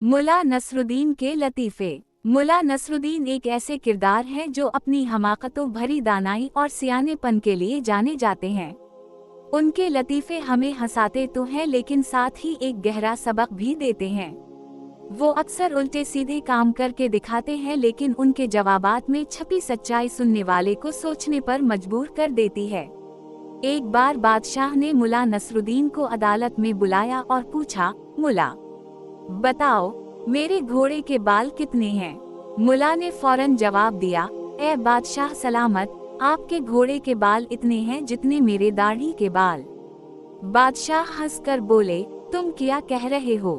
मुला नसरुद्दीन के लतीफ़े। मुला नसरुद्दीन एक ऐसे किरदार हैं जो अपनी हमाकतों भरी दानाई और सियानेपन के लिए जाने जाते हैं। उनके लतीफ़े हमें हंसाते तो हैं लेकिन साथ ही एक गहरा सबक भी देते हैं। वो अक्सर उल्टे सीधे काम करके दिखाते हैं लेकिन उनके जवाबात में छपी सच्चाई सुनने वाले को सोचने पर मजबूर कर देती है। एक बार बादशाह ने मुला नसरुद्दीन को अदालत में बुलाया और पूछा, मुला बताओ मेरे घोड़े के बाल कितने हैं। मुला ने फौरन जवाब दिया, ए बादशाह सलामत, आपके घोड़े के बाल इतने हैं जितने मेरे दाढ़ी के बाल। बादशाह हंसकर बोले, तुम क्या कह रहे हो,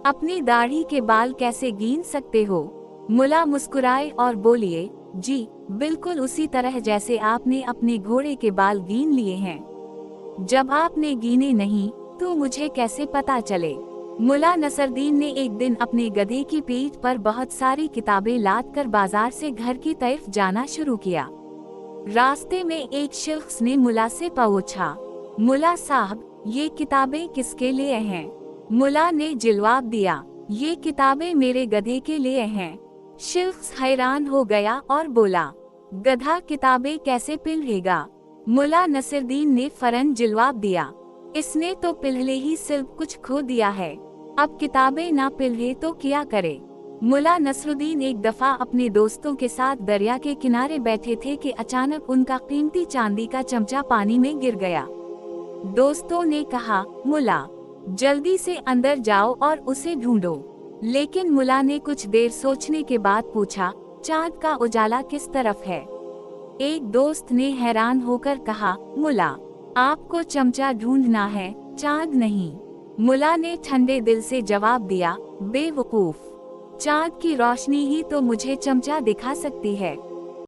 अपनी दाढ़ी के बाल कैसे गिन सकते हो। मुला मुस्कुराए और बोलिए, जी बिल्कुल उसी तरह जैसे आपने अपने घोड़े के बाल गिन लिए हैं। जब आपने गिने नहीं तो मुझे कैसे पता चले। मुला नसरुद्दीन ने एक दिन अपने गधे की पीठ पर बहुत सारी किताबें लाद कर बाजार से घर की तरफ जाना शुरू किया। रास्ते में एक शख्स ने मुला से पूछा, मुला साहब ये किताबें किसके लिए हैं। मुला ने जवाब दिया, ये किताबें मेरे गधे के लिए हैं। शख्स हैरान हो गया और बोला, गधा किताबें कैसे पढ़ेगा। मुला नसरुद्दीन ने फौरन जवाब दिया, इसने तो पहले ही सब कुछ खो दिया है, अब किताबें ना पढ़े तो क्या करे। मुला नसरुद्दीन एक दफा अपने दोस्तों के साथ दरिया के किनारे बैठे थे कि अचानक उनका कीमती चांदी का चमचा पानी में गिर गया। दोस्तों ने कहा, मुला जल्दी से अंदर जाओ और उसे ढूंढो। लेकिन मुला ने कुछ देर सोचने के बाद पूछा, चांद का उजाला किस तरफ है। एक दोस्त ने हैरान होकर कहा, मुला आपको चमचा ढूंढना है, चांद नहीं। मुला ने ठंडे दिल से जवाब दिया, बेवकूफ, चांद की रोशनी ही तो मुझे चमचा दिखा सकती है।